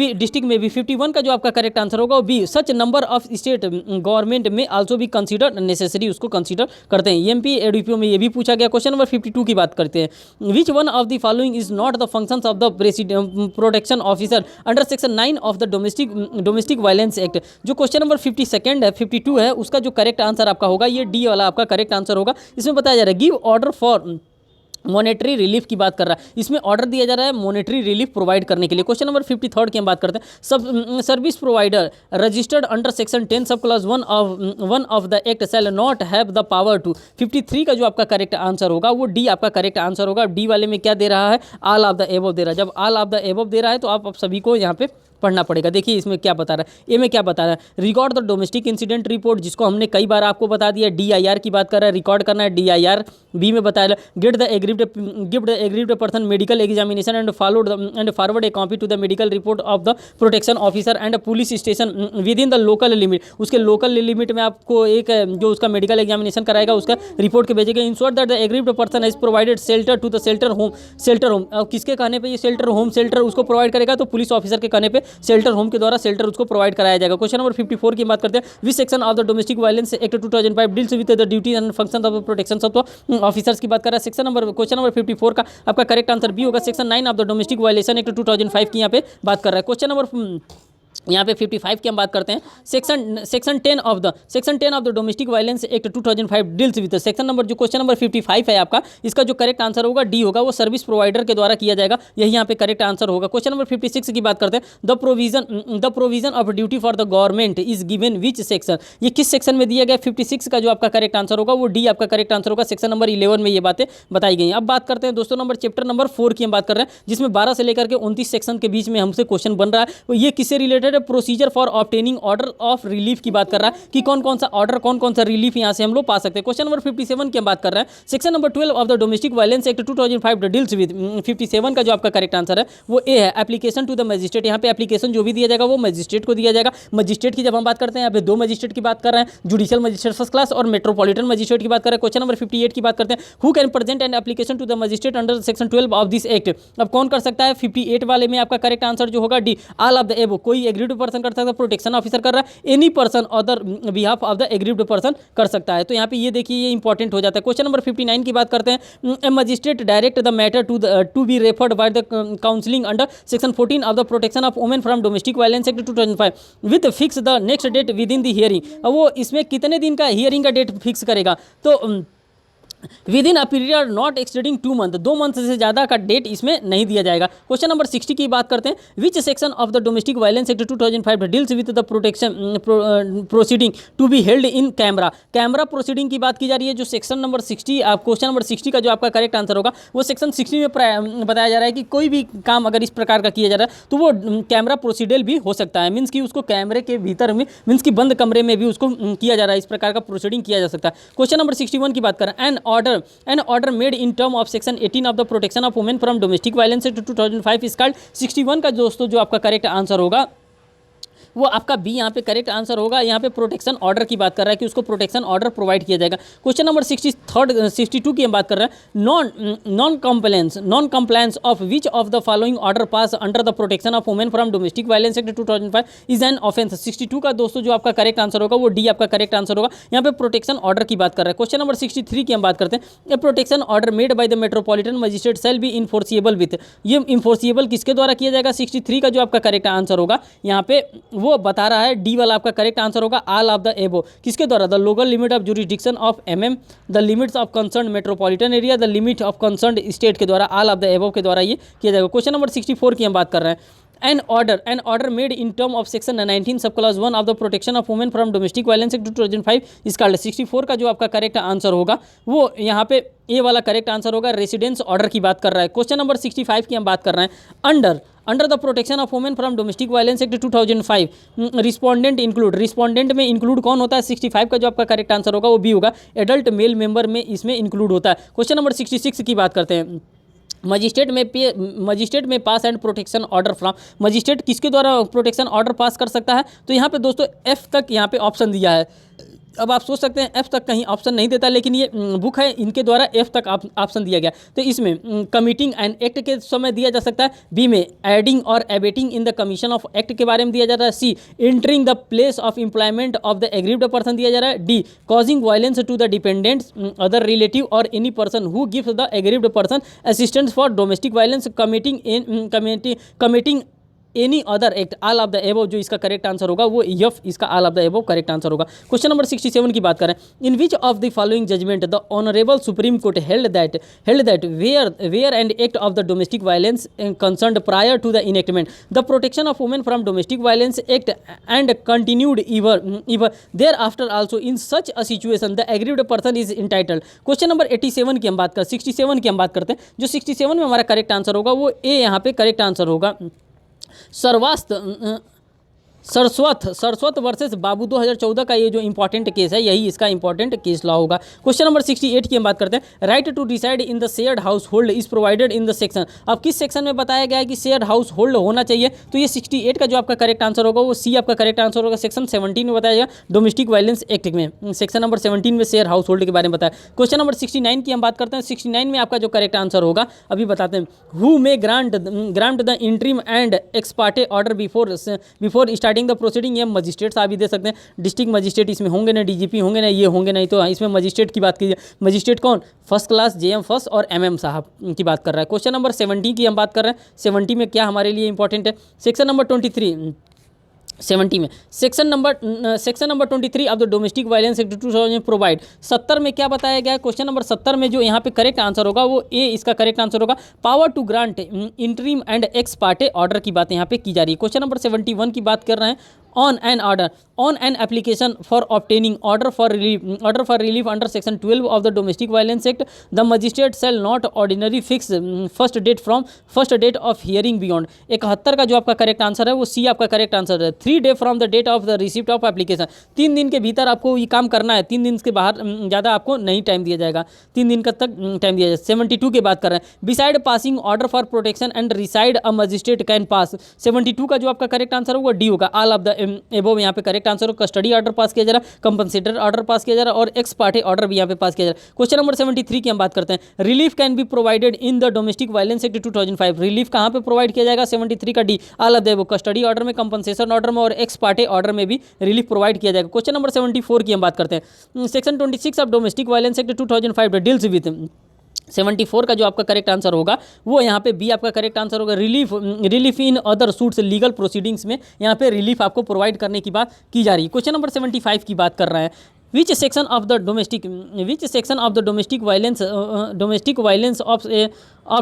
[SPEAKER 1] भी 51 का जो आपका करेक्ट आंसर होगा वो B, such number of state government may also भी कंसीडर नेसेसरी, उसको कंसीडर करते हैं। एमपी एडीपीओ में ये भी पूछा गया। क्वेश्चन नंबर 52 की बात करते हैं। Which one of the following is not the functions of the protection officer under section 9 of the domestic violence act. जो क्वेश्चन नंबर 52 है उसका जो करेक्ट आंसर आपका होगा ये डी वाला आपका करेक्ट आंसर होगा। इसमें बताया जा रहा है give order for monetary relief की बात कर रहा है, इसमें ऑर्डर दिया जा रहा है मॉनेटरी रिलीफ प्रोवाइड करने के लिए। क्वेश्चन नंबर 53 की हम बात करते हैं। सब service provider registered under section 10 sub clause 1 of the act shall not have the power to. 53 का जो आपका करेक्ट आंसर होगा वो डी आपका करेक्ट आंसर होगा। डी वाले में क्या दे रहा है? ऑल ऑफ द एबव दे रहा है। जब ऑल ऑफ द एबव दे रहा है तो आप सभी को यहाँ पे पढ़ना पड़ेगा। देखिए इसमें क्या बता रहा है, ए में क्या बता रहा है, record the domestic incident report, जिसको हमने कई बार आपको बता दिया। DIR की बात कर रहा है, रिकॉर्ड करना है DIR। बी में बताया give the aggrieved person medical examination and forward a copy to the medical report of the protection officer and police station within the local limit. उसके लोकल लिमिट में आपको एक जो उसका मेडिकल एग्जामिनेशन कराएगा उसका रिपोर्ट के भेजेगा। Ensure that the aggrieved person has provided shelter to the shelter home. किसके कहने पे ये शेल्टर होम शेल्टर उसको प्रोवाइड करेगा? तो पुलिस ऑफिसर के कहने पे शेल्टर होम के द्वारा शेल्टर उसको प्रोवाइड कराया जाएगा। क्वेश्चन नंबर 54 की बात करते हैं। Which section of the domestic violence act 2005 deals with the duty and function of protection of officers की बात कर रहा है। क्वेश्चन नंबर 54 का आपका करेक्ट आंसर बी होगा। Section 9 of the domestic violation act 2005 की यहाँ पे बात कर रहा है। क्वेश्चन नंबर यहाँ पे 55 की हम बात करते हैं। Section 10 of the domestic violence act 2005 deals with. Section number जो क्वेश्चन नंबर 55 है आपका, इसका जो करेक्ट आंसर होगा डी होगा, वो सर्विस प्रोवाइडर के द्वारा किया जाएगा, यही यहाँ पे करेक्ट आंसर होगा। क्वेश्चन नंबर 56 की बात करते हैं। The provision of duty for the government is given which section, ये किस सेक्शन में दिया गया? 56 का जो आपका करेक्ट आंसर होगा वो डी आपका करेक्ट आंसर होगा। सेक्शन नंबर 11 में ये बातें बताई गई हैं। अब बात करते हैं दोस्तों चैप्टर नंबर 4 की हम बात कर रहे हैं, जिसमें 12 से लेकर के 29 सेक्शन के बीच में हमसे क्वेश्चन बन रहा है। ये किससे रिलेटेड है? Procedure for obtaining order of relief की बात कर रहा है कि कौन कौन सा ऑर्डर, कौन कौन सा रिलीफ यहां से हम लोग पा सकते हैं। क्वेश्चन नंबर 57 की हम बात कर रहे हैं। Section number 12 of the domestic violence act 2005 deals with. 57 का जो आपका करेक्ट आंसर है वो ए है, एप्लीकेशन टू द मजिस्ट्रेट। यहाँ पे एप्लीकेशन जो भी दिया जाएगा वो मजिस्ट्रेट को दिया जाएगा। मजिस्ट्रेट की जब हम बात करते हैं यहाँ पे 2 मजिस्ट्रेट की बात कर रहे हैं, जुडिशियल मजिस्ट्रेट फर्स्ट क्लास और मेट्रोपॉलिटन मजिस्ट्रेट की बात कर रहे हैं। क्वेश्चन नंबर 58 की बात करते हैं। Who can present an application to the magistrate under section 12 of this act. अब कौन कर सकता है? 58 वाले में आपका करेक्ट आंसर जो होगा D, all of the above. कोई एग्रीड पर्सन कर सकता है, प्रोटेक्शन ऑफिसर कर रहा है, any person other behalf of the aggrieved person कर सकता है। तो यहाँ पे ये देखिए ये इंपॉर्टेंट हो जाता है। क्वेश्चन नंबर 59 की बात करते हैं। Magistrate direct the matter to be referred by the counselling under section 14 of the protection of women from domestic violence act 2005 with fix the next date within the hearing. अब वो इसमें कितने दिन का हियरिंग का date fix करेगा? तो within a period not exceeding 2 month, 2 month से ज़्यादा का डेट इसमें नहीं दिया जाएगा। क्वेश्चन नंबर 60 की बात करते हैं। Which section of the domestic violence act 2005 deals with the protection proceeding to be held in camera. Camera proceeding की बात की जा रही है। जो सेक्शन नंबर 60 क्वेश्चन नंबर 60 का जो आपका करेक्ट आंसर होगा वो सेक्शन 60 में बताया जा रहा है कि कोई भी काम अगर इस प्रकार का किया जा रहा है तो वो कैमरा प्रोसीडल भी हो सकता है। मीन्स कि उसको कैमरे के भीतर में, मीन्स कि बंद कमरे में भी उसको किया जा रहा है, इस प्रकार का प्रोसीडिंग किया जा सकता है। क्वेश्चन नंबर 61 की बात करें। An order made in term of section 18 of the protection of women from domestic violence act 2005 is called. 61 का दोस्तों जो आपका करेक्ट आंसर होगा वो आपका बी यहाँ पे करेक्ट आंसर होगा। यहाँ पे प्रोटेक्शन ऑर्डर की बात कर रहा है कि उसको प्रोटेक्शन ऑर्डर प्रोवाइड किया जाएगा। क्वेश्चन नंबर 62 की हम बात कर रहे हैं। Non compliance of which of the following order pass under the protection of women from domestic violence act 2005 is an offence. 62 का दोस्तों जो आपका करेक्ट आंसर होगा वो डी आपका करेक्ट आंसर होगा। यहाँ पे प्रोटेक्शन ऑर्डर की बात कर रहे हैं। क्वेश्चन नंबर 63 की हम बात करते हैं। A protection order made by the metropolitan magistrate shall be enforceable with, ये इन्फोर्सिएबल किसके द्वारा किया जाएगा। 63 का जो आपका करेक्ट आंसर होगा यहाँ पे वो बता रहा है, डी वाला आपका करेक्ट आंसर होगा। ऑल ऑफ द एबो किसके द्वारा, the local limit of jurisdiction of MM, the limits of concern metropolitan area, the limit of concern state के द्वारा, ऑल ऑफ द एबो के द्वारा ये किया जाएगा। क्वेश्चन नंबर 64 की हम बात कर रहे हैं। An order made in term of section 19 sub clause 1 of the protection of women from domestic violence act 2005 is called। 64 का जो आपका करेक्ट आंसर होगा वो यहाँ पे ए वाला करेक्ट आंसर होगा, रेसिडेंस ऑर्डर की बात कर रहा है। क्वेश्चन नंबर 65 की हम बात कर रहे हैं। Under the protection of women from domestic violence act 2005 respondent include, respondent में इंक्लूड कौन होता है। 65 का जो आपका करेक्ट आंसर होगा वो बी होगा, एडल्ट मेल मेंबर में इसमें इंक्लूड होता है। क्वेश्चन नंबर 66 की बात करते हैं। Magistrate may pass and protection order from, magistrate किसके द्वारा प्रोटेक्शन ऑर्डर पास कर सकता है। तो यहाँ पे दोस्तों एफ तक यहाँ पे ऑप्शन दिया है। अब आप सोच सकते हैं एफ तक कहीं ऑप्शन नहीं देता, लेकिन ये बुक है इनके द्वारा एफ तक ऑप्शन दिया गया। तो इसमें कमिटिंग एंड एक्ट के समय दिया जा सकता है, बी में aiding or abetting in the commission of act के बारे में दिया जा रहा है, C entering the place of employment of the aggrieved person दिया जा रहा है, D causing violence to the dependents other relative or any person who gives the aggrieved person assistance for domestic violence committing any other act, all of the above जो इसका correct answer होगा वो F इसका all of the above correct answer होगा। Question number 67 की बात करें। In which of the following judgment the honourable Supreme Court held that where and act of the domestic violence concerned prior to the enactment the protection of women from domestic violence act and continued ever thereafter also in such a situation the aggrieved person is entitled. Question number 87 की हम बात कर 67 की हम बात करते हैं। जो 67 में हमारा करेक्ट आंसर होगा वो ए यहाँ पे करेक्ट आंसर होगा। सरस्वत वर्सेस बाबू 2014 का ये जो इंपॉर्टेंट केस है यही इसका इंपॉर्टेंट केस लॉ होगा। क्वेश्चन नंबर 68 की हम बात करते हैं। Right to decide in the shared household is provided in the section, अब किस सेक्शन में बताया गया है कि शेयर्ड हाउस होल्ड होना चाहिए। तो ये 68 का जो आपका करेक्ट आंसर होगा वो सी आपका करेक्ट आंसर होगा। सेक्शन 17 में बताया गया डोमेस्टिक वायलेंस एक्ट में, सेक्शन नंबर 17 में शेयर हाउस होल्ड के बारे में बताया। क्वेश्चन नंबर 69 की हम बात करते हैं। 69 में आपका जो करेक्ट आंसर होगा अभी बताते हैं। Who may grant the interim and ex parte order before starting the proceeding, magistrate साहब भी दे सकते हैं। डिस्ट्रिक्ट मजिस्ट्रेट इसमें होंगे ना, डीजीपी होंगे ना, ये होंगे नहीं, तो इसमें मजिस्ट्रेट की बात कीजिए। मजिस्ट्रेट कौन, फर्स्ट क्लास जेएम फर्स्ट और एमएम साहब की बात कर रहा है। क्वेश्चन नंबर 70 की हम बात कर रहे हैं। 70 में क्या हमारे लिए इंपॉर्टेंट है। सेक्शन नंबर 23 70 में section number 23 of the domestic violence act 2000 provide. 70 में क्या बताया गया है। क्वेश्चन नंबर 70 में जो यहाँ पे करेक्ट आंसर होगा वो ए इसका करेक्ट आंसर होगा। Power to grant interim and ex parte order की बात यहाँ पे की जा रही है। क्वेश्चन नंबर 71 की बात कर रहे हैं। On an application for obtaining order for relief under section 12 of the domestic violence act the magistrate shall not ordinary fix first date of hearing beyond. 71 का जो आपका करेक्ट आंसर है वो सी आपका करेक्ट आंसर है। 3 day from the date of the receipt of application, 3 दिन के भीतर आपको ये काम करना है। 3 दिन के बाहर ज़्यादा आपको नहीं टाइम दिया जाएगा, 3 दिन का तक टाइम दिया जाएगा। 72 की बात कर रहे हैं। Beside passing order for protection and reside a magistrate can pass. 72 का जो आपका करेक्ट आंसर होगा डी होगा। ऑल ऑफ द एबव यहाँ पे करेक्ट आंसर हो। कस्टडी ऑर्डर पास किया जा रहा है, कंपनसेटर ऑर्डर पास किया जा रहा है और एक्स पार्टी ऑर्डर भी यहाँ पे पास किया जा रहा है। क्वेश्चन नंबर 73 की हम बात करते हैं। Relief can be provided in the domestic violence act 2005, relief कहाँ पे प्रोवाइड किया जाएगा। 73 का D all of the above, custody order में, कंपनसेशन ऑर्डर में और एक्स पार्टी ऑर्डर में भी रिलीफ प्रोवाइड किया जाएगा। क्वेश्चन नंबर 74 की हम बात करते हैं। Section 26 of domestic violence act 2005 deals with 74 का जो आपका करेक्ट आंसर होगा वो यहाँ पे बी आपका करेक्ट आंसर होगा। Relief in other suits legal proceedings में यहाँ पे रिलीफ आपको प्रोवाइड करने की बात की जा रही है। क्वेश्चन नंबर 75 की बात कर रहे हैं। Which section of the domestic violence of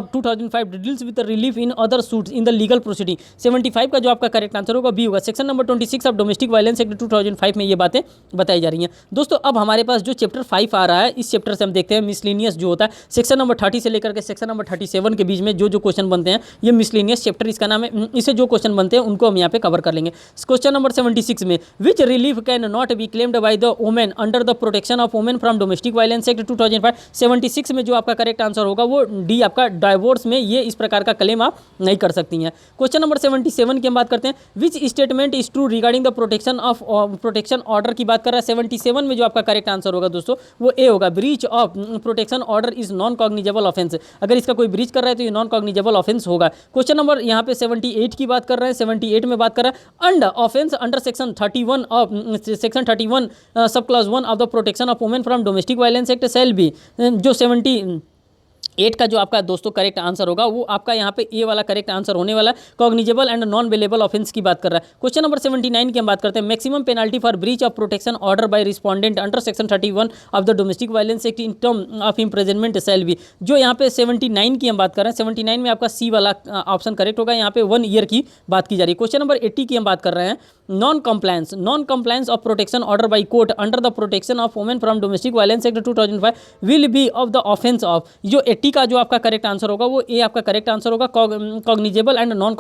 [SPEAKER 1] 2005 deals with the relief in other suits in the legal proceeding। 75 का जो आपका करेक्ट आंसर होगा बी होगा। Section number 26 of domestic violence act 2005 में ये बातें बताई जा रही हैं। दोस्तों अब हमारे पास जो चैप्टर 5 आ रहा है इस चैप्टर से हम देखते हैं मिसलेनियस जो होता है। सेक्शन नंबर 30 से लेकर के सेक्शन नंबर 37 के बीच में जो क्वेश्चन बनते हैं ये मिसलेनियस चैप्टर इसका नाम है। इससे जो क्वेश्चन बनते हैं उनको हम यहाँ पे कवर कर लेंगे। क्वेश्चन नंबर 76 में which relief can not be claimed by the women under the protection of women from domestic violence act 2005। 76 में जो आपका करेक्ट आंसर होगा वो डी आपका डाइवोर्स में ये इस प्रकार का क्लेम आप नहीं कर सकती हैं। क्वेश्चन नंबर 77 की हम बात करते हैं। Which statement is true regarding the protection order की बात कर रहा है। 77 में जो आपका करेक्ट आंसर होगा दोस्तों वो ए होगा, breach of protection order is non cognizable offence. अगर इसका कोई ब्रीच कर रहा है तो ये नॉन कॉग्निजेबल ऑफेंस होगा। क्वेश्चन नंबर यहाँ पे 78 की बात कर रहे हैं। 78 में बात कर रहा है अंडर ऑफेंस अंडर सेक्शन 31 सब clause 1 of the protection of women from domestic violence act shall be. जो 78 का जो आपका दोस्तों करेक्ट आंसर होगा वो आपका यहाँ पे ए वाला करेक्ट आंसर होने वाला है, cognizable and non bailable offence की बात कर रहा है। क्वेश्चन नंबर 79 की हम बात करते हैं। Maximum penalty for breach of protection order by respondent under section 31 of the domestic violence act in term of imprisonment shall be. जो यहाँ पे 79 की हम बात कर रहे हैं, 79 में आपका सी वाला ऑप्शन करेक्ट होगा। यहाँ पे 1 ईयर की बात की जा रही है। क्वेश्चन नंबर 80 की हम बात कर रहे हैं। Non compliance of protection order by court under the protection of women from domestic violence act 2005 will be of the offence of. जो 80 का जो आपका करेक्ट आंसर होगा वो ए आपका करेक्ट आंसर होगा, कॉग्निजेबल एंड नॉन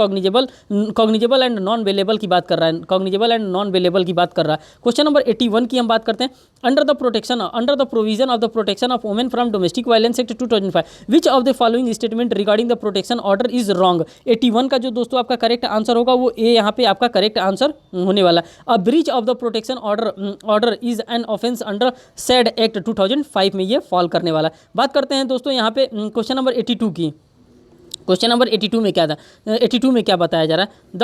[SPEAKER 1] बेलेबल की बात कर रहा है, कॉग्निजेबल एंड नॉन बेलेबल की बात कर रहा है। क्वेश्चन नंबर 81 की हम बात करते हैं। Under the provision of the protection of women from domestic violence act 2005 which of the following statement regarding the protection order is wrong. 81 का जो दोस्तों आपका करेक्ट आंसर होगा वो ए यहाँ पे आपका करेक्ट आंसर होने वाला। A breach of the protection order is an offence under sad act 2005 में ये फॉल करने वाला। बात करते हैं दोस्तों यहाँ पे क्वेश्चन नंबर 82 की। क्वेश्चन नंबर 82 में क्या था, 82 में क्या बताया जा रहा है। The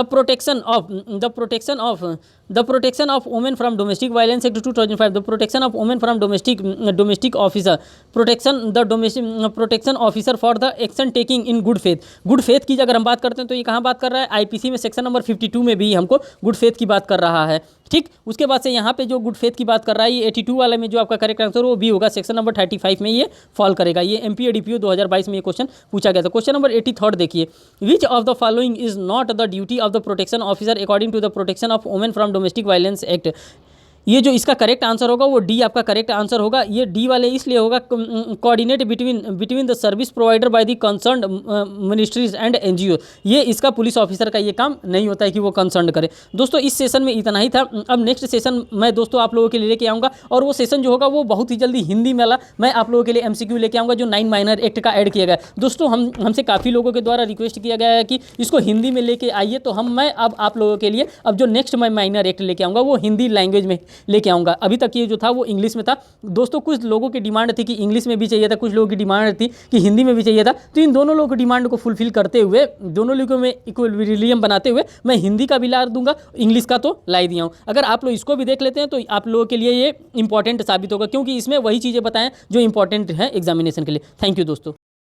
[SPEAKER 1] protection of women from domestic violence act 2005 the protection of women from domestic officer protection officer for the action taking in good faith की अगर हम बात करते हैं तो ये कहाँ बात कर रहा है, आईपीसी में सेक्शन नंबर 52 में भी हमको गुड फेथ की बात कर रहा है। ठीक, उसके बाद से यहाँ पे जो गुड फेथ की बात कर रहा है ये 82 वाले में जो आपका करेक्ट आंसर वो भी होगा, सेक्शन नंबर 35 में ये फॉल करेगा। ये एमपीएडीपीओ 2022 में ये क्वेश्चन पूछा गया था। क्वेश्चन नंबर 83 देखिए। Which of the following is not the duty of the protection officer according to the protection of women from domestic violence act. ये जो इसका करेक्ट आंसर होगा वो डी आपका करेक्ट आंसर होगा। ये डी वाले इसलिए होगा, coordinate between the service provider by the concerned ministries and NGO. ये इसका पुलिस ऑफिसर का ये काम नहीं होता है कि वो कंसर्न करे। दोस्तों इस सेशन में इतना ही था। अब नेक्स्ट सेशन मैं दोस्तों आप लोगों के लिए लेके आऊँगा और वो सेशन जो होगा वो बहुत ही जल्दी हिंदी में वाला मैं आप लोगों के लिए MCQ लेके आऊँगा जो 9 माइनर एक्ट का ऐड किया गया है। दोस्तों हमसे काफ़ी लोगों के द्वारा रिक्वेस्ट किया गया है कि इसको हिंदी में लेके आइए, तो मैं अब आप लोगों के लिए अब जो नेक्स्ट मैं माइनर एक्ट लेके आऊँगा वो हिंदी लैंग्वेज में लेके आऊँगा। अभी तक ये जो था वो इंग्लिश में था। दोस्तों कुछ लोगों की डिमांड थी कि इंग्लिश में भी चाहिए था, कुछ लोगों की डिमांड थी कि हिंदी में भी चाहिए था। तो इन दोनों लोगों की डिमांड को फुलफिल करते हुए, दोनों लोगों में इक्विलिब्रियम बनाते हुए मैं हिंदी का भी ला दूंगा, इंग्लिश का तो ला दिया हूँ। अगर आप लोग इसको भी देख लेते हैं तो आप लोगों के लिए ये इंपॉर्टेंट साबित होगा, क्योंकि इसमें वही चीज़ें बताएं जो इंपॉर्टेंट है एग्जामिनेशन के लिए। थैंक यू दोस्तों।